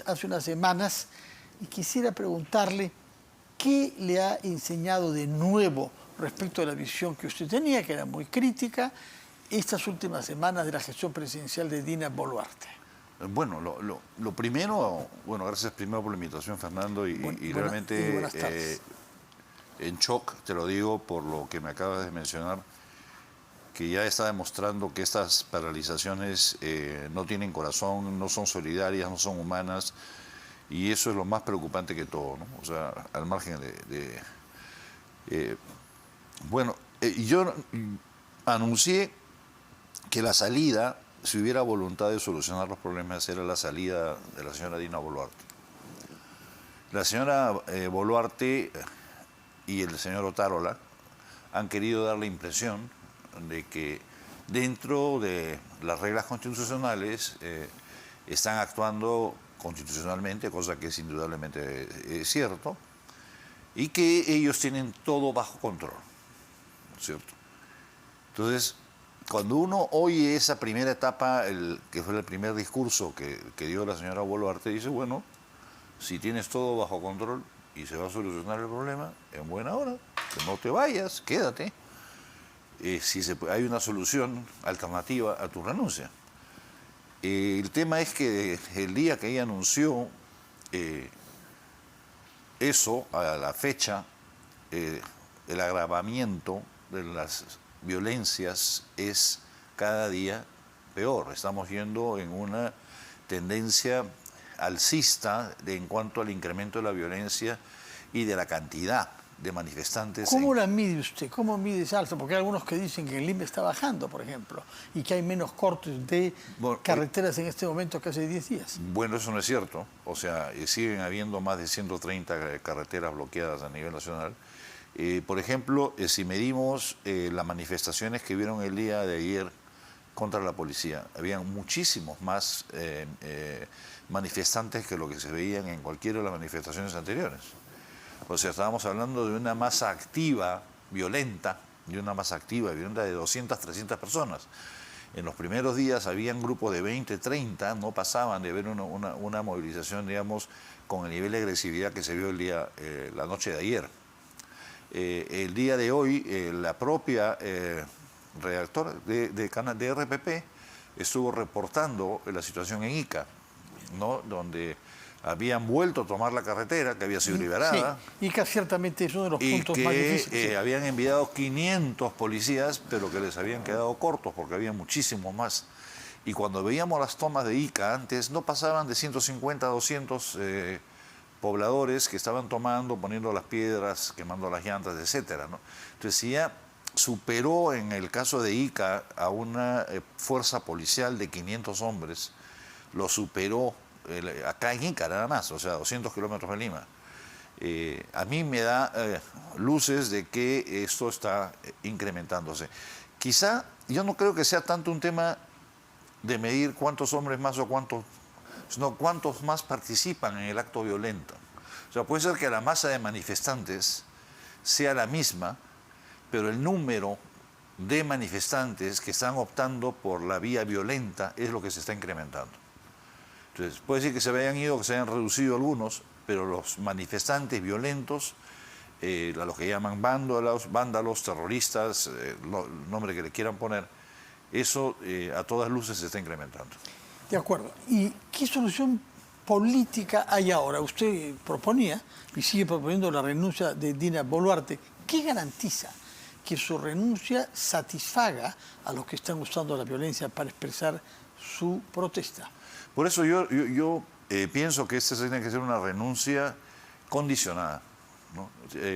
hace unas semanas y quisiera preguntarle qué le ha enseñado de nuevo respecto a la visión que usted tenía, que era muy crítica, estas últimas semanas de la gestión presidencial de Dina Boluarte. Bueno, lo primero, bueno, gracias primero por la invitación, Fernando, y realmente buenas tardes. En shock, te lo digo por lo que me acabas de mencionar, que ya está demostrando que estas paralizaciones no tienen corazón, no son solidarias, no son humanas, y eso es lo más preocupante que todo, ¿no? O sea, al margen bueno, yo anuncié que la salida, si hubiera voluntad de solucionar los problemas, era la salida de la señora Dina Boluarte. La señora Boluarte y el señor Otárola han querido dar la impresión de que dentro de las reglas constitucionales están actuando constitucionalmente, cosa que es indudablemente cierto, y que ellos tienen todo bajo control, ¿cierto? Entonces, cuando uno oye esa primera etapa, que fue el primer discurso que dio la señora Boluarte, dice, bueno, si tienes todo bajo control y se va a solucionar el problema, en buena hora, que no te vayas, quédate. Si hay una solución alternativa a tu renuncia. El tema es que el día que ella anunció eso, a la fecha, el agravamiento de las violencias es cada día peor. Estamos yendo en una tendencia alcista en cuanto al incremento de la violencia y de la cantidad de manifestantes. ¿Cómo la mide usted? ¿Cómo mide ese alza? Porque hay algunos que dicen que el Lima está bajando, por ejemplo, y que hay menos cortes de carreteras en este momento que hace 10 días. Bueno, eso no es cierto. O sea, siguen habiendo más de 130 carreteras bloqueadas a nivel nacional. Por ejemplo, si medimos las manifestaciones que vieron el día de ayer contra la policía, habían muchísimos más manifestantes que lo que se veían en cualquiera de las manifestaciones anteriores. O sea, estábamos hablando de una masa activa, violenta, de 200, 300 personas. En los primeros días habían grupos de 20, 30, no pasaban de ver una movilización, digamos, con el nivel de agresividad que se vio la noche de ayer. El día de hoy, la propia redactora de RPP estuvo reportando la situación en Ica, ¿no? Donde habían vuelto a tomar la carretera, que había sido liberada. Sí, Ica ciertamente es uno de los puntos más difíciles. Y que habían enviado 500 policías, pero que les habían quedado cortos, porque había muchísimos más. Y cuando veíamos las tomas de Ica antes, no pasaban de 150 a 200 pobladores que estaban tomando, poniendo las piedras, quemando las llantas, etcétera, ¿no? Entonces, si ya superó en el caso de Ica a una fuerza policial de 500 hombres, lo superó acá en Ica nada más, o sea, 200 kilómetros de Lima. A mí me da luces de que esto está incrementándose. Quizá, yo no creo que sea tanto un tema de medir cuántos hombres más o cuántos, sino cuántos más participan en el acto violento. O sea, puede ser que la masa de manifestantes sea la misma, pero el número de manifestantes que están optando por la vía violenta es lo que se está incrementando. Entonces, puede decir que se hayan ido, que se hayan reducido algunos, pero los manifestantes violentos, a los que llaman vándalos, terroristas, el nombre que le quieran poner, eso a todas luces se está incrementando. De acuerdo. ¿Y qué solución política hay ahora? Usted proponía, y sigue proponiendo, la renuncia de Dina Boluarte. ¿Qué garantiza que su renuncia satisfaga a los que están usando la violencia para expresar su protesta? Por eso yo pienso que esta tiene que ser una renuncia condicionada, ¿no?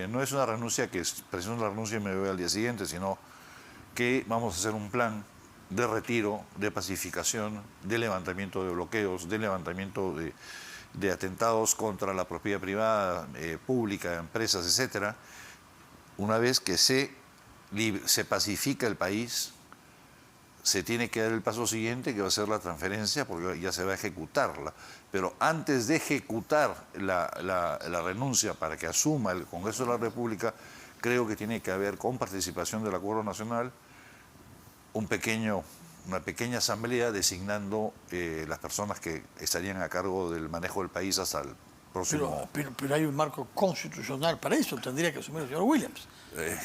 No es una renuncia que presento la renuncia y me voy al día siguiente, sino que vamos a hacer un plan de retiro, de pacificación, de levantamiento de bloqueos, de levantamiento de atentados contra la propiedad privada, pública, empresas, etcétera. Una vez que se pacifica el país, se tiene que dar el paso siguiente, que va a ser la transferencia, porque ya se va a ejecutarla. Pero antes de ejecutar la renuncia para que asuma el Congreso de la República, creo que tiene que haber, con participación del Acuerdo Nacional, un pequeño una pequeña asamblea designando las personas que estarían a cargo del manejo del país hasta el próximo... Pero hay un marco constitucional para eso, tendría que asumir el señor Williams.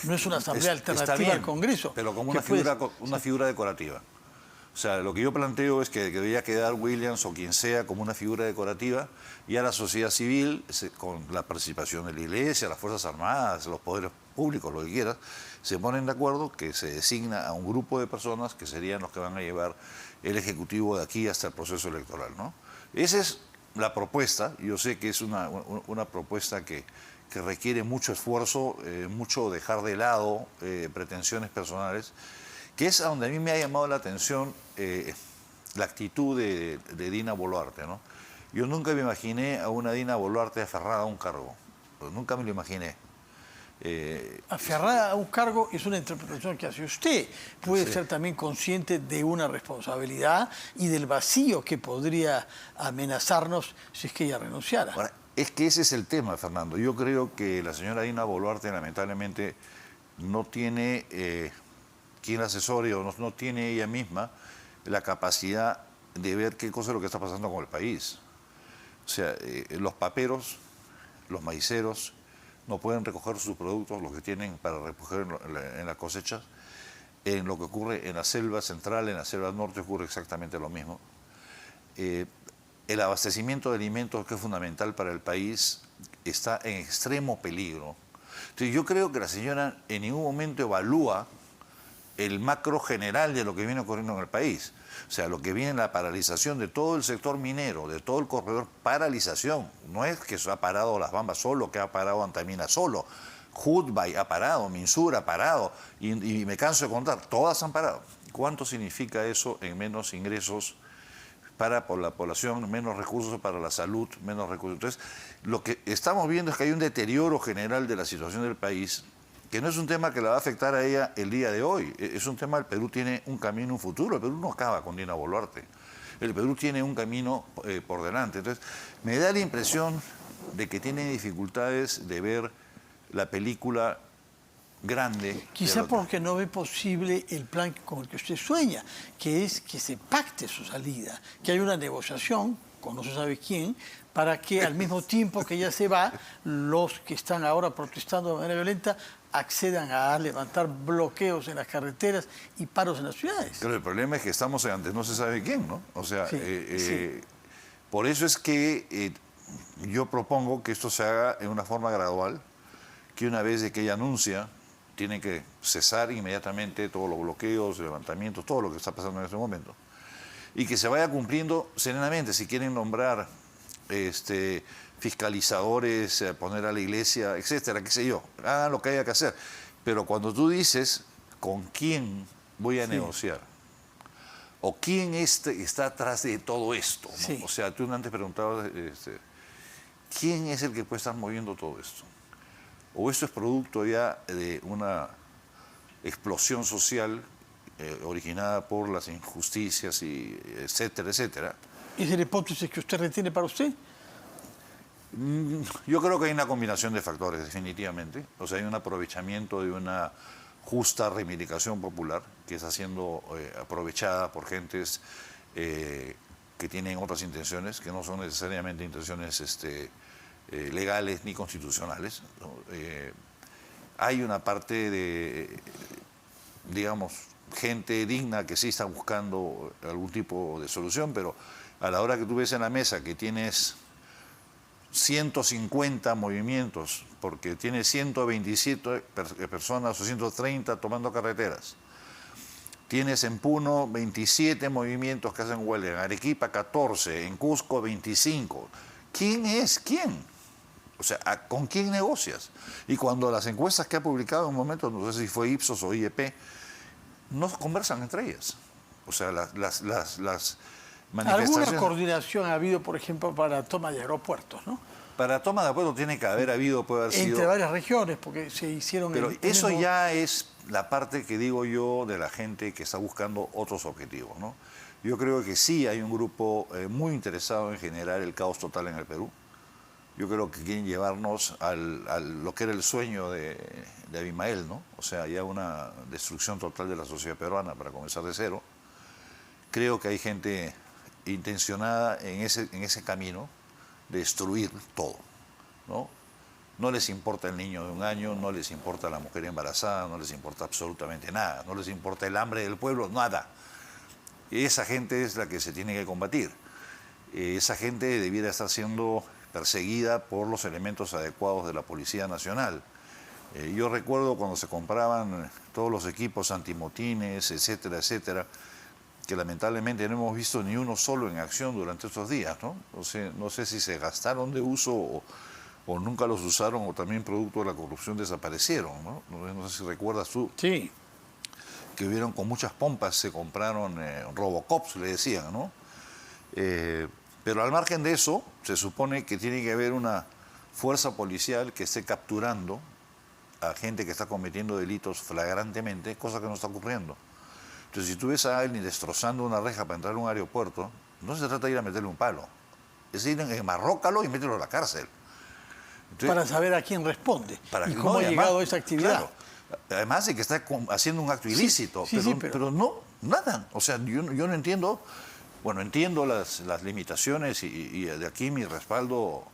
No es una asamblea está alternativa bien, al Congreso. pero como que una figura decorativa. O sea, lo que yo planteo es que debería quedar Williams o quien sea como una figura decorativa, y a la sociedad civil, con la participación de la Iglesia, las Fuerzas Armadas, los poderes públicos, lo que quieras, se ponen de acuerdo que se designa a un grupo de personas que serían los que van a llevar el Ejecutivo de aquí hasta el proceso electoral, ¿no? Esa es la propuesta. Yo sé que es una propuesta que requiere mucho esfuerzo, mucho dejar de lado pretensiones personales, que es a donde a mí me ha llamado la atención la actitud de Dina Boluarte, ¿no? Yo nunca me imaginé a una Dina Boluarte aferrada a un cargo, nunca me lo imaginé. Aferrada a un cargo es una interpretación que hace usted. Puede Sí. ser también consciente de una responsabilidad y del vacío que podría amenazarnos si es que ella renunciara. Ahora, es que ese es el tema, Fernando. Yo creo que la señora Dina Boluarte lamentablemente no tiene quien la asesore, o no tiene ella misma la capacidad de ver qué cosa es lo que está pasando con el país. O sea, los paperos, los maiceros, no pueden recoger sus productos, los que tienen para recoger en las cosechas. En lo que ocurre en la selva central, en la selva norte, ocurre exactamente lo mismo. El abastecimiento de alimentos, que es fundamental para el país, está en extremo peligro. Entonces, yo creo que la señora en ningún momento evalúa el macro general de lo que viene ocurriendo en el país. O sea, lo que viene es la paralización de todo el sector minero, de todo el corredor, paralización. No es que se ha parado Las Bambas solo, que ha parado Antamina solo. Hudbay ha parado, Minsur ha parado, y me canso de contar, todas han parado. ¿Cuánto significa eso en menos ingresos por la población, menos recursos para la salud, menos recursos? Entonces, lo que estamos viendo es que hay un deterioro general de la situación del país, que no es un tema que la va a afectar a ella el día de hoy, es un tema. El Perú tiene un camino, un futuro. El Perú no acaba con Dina Boluarte. El Perú tiene un camino por delante. Entonces, me da la impresión de que tiene dificultades de ver la película grande. Quizá porque no ve posible el plan con el que usted sueña, que es que se pacte su salida, que haya una negociación con no se sabe quién, para que al mismo tiempo que ella se va, los que están ahora protestando de manera violenta accedan a levantar bloqueos en las carreteras y paros en las ciudades. Pero el problema es que estamos ante no se sabe quién, ¿no? O sea, Sí, sí. por eso es que yo propongo que esto se haga en una forma gradual, que una vez de que ella anuncia, tiene que cesar inmediatamente todos los bloqueos, levantamientos, todo lo que está pasando en este momento. Y que se vaya cumpliendo serenamente. Si quieren nombrar fiscalizadores, poner a la iglesia, etcétera, qué sé yo, hagan lo que haya que hacer. Pero cuando tú dices con quién voy a negociar, o quién está atrás de todo esto, ¿no? Sí. O sea, tú antes preguntabas, ¿quién es el que puede estar moviendo todo esto? O esto es producto ya de una explosión social originada por las injusticias, y etcétera, etcétera. ¿Es la hipótesis que usted retiene para usted? Yo creo que hay una combinación de factores, definitivamente. O sea, hay un aprovechamiento de una justa reivindicación popular que está siendo aprovechada por gentes que tienen otras intenciones, que no son necesariamente intenciones legales ni constitucionales, ¿no? Hay una parte de, digamos, gente digna que sí está buscando algún tipo de solución, pero a la hora que tú ves en la mesa que tienes 150 movimientos, porque tienes 127 personas o 130 tomando carreteras, tienes en Puno 27 movimientos que hacen huelga, en Arequipa 14, en Cusco 25. ¿Quién es quién? O sea, ¿con quién negocias? Y cuando las encuestas que ha publicado en un momento, no sé si fue Ipsos o IEP, no conversan entre ellas. O sea, las manifestaciones... ¿Alguna coordinación ha habido, por ejemplo, para la toma de aeropuertos, ¿no? Para toma de acuerdo tiene que haber habido, puede haber sido... Entre varias regiones, porque se hicieron... Pero el eso mismo... ya es la parte que digo yo de la gente que está buscando otros objetivos, ¿no? Yo creo que sí hay un grupo muy interesado en generar el caos total en el Perú. Yo creo que quieren llevarnos a lo que era el sueño de Abimael, ¿no? O sea, ya una destrucción total de la sociedad peruana para comenzar de cero. creo que hay gente intencionada en ese camino de destruir todo, ¿no? No les importa el niño de 1 año, no les importa la mujer embarazada, no les importa absolutamente nada, no les importa el hambre del pueblo, nada. Esa gente es la que se tiene que combatir. Esa gente debiera estar siendo perseguida por los elementos adecuados de la Policía Nacional. Yo recuerdo cuando se compraban todos los equipos antimotines, etcétera, etcétera, que lamentablemente no hemos visto ni uno solo en acción durante estos días, ¿no? No sé si se gastaron de uso o nunca los usaron o también producto de la corrupción desaparecieron, ¿no? No sé si recuerdas tú. Sí. Que hubieron con muchas pompas, se compraron Robocops, le decían, ¿no? Pero al margen de eso, se supone que tiene que haber una fuerza policial que esté capturando a gente que está cometiendo delitos flagrantemente, cosa que no está ocurriendo. Entonces, si tú ves a alguien destrozando una reja para entrar a un aeropuerto, no se trata de ir a meterle un palo, es ir enmarrócalo y mételo a la cárcel. Entonces, para saber a quién responde y cómo ha además, llegado a esa actividad. Claro, además de que está haciendo un acto ilícito, pero no, nada. O sea, yo no entiendo, bueno, entiendo las limitaciones y de aquí mi respaldo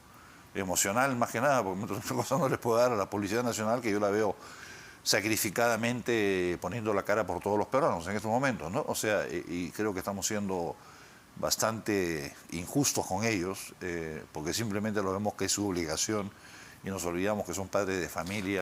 emocional más que nada, porque otra cosa no les puedo dar a la Policía Nacional, que yo la veo sacrificadamente poniendo la cara por todos los peruanos en estos momentos, ¿no? O sea, y creo que estamos siendo bastante injustos con ellos, porque simplemente lo vemos que es su obligación y nos olvidamos que son padres de familia.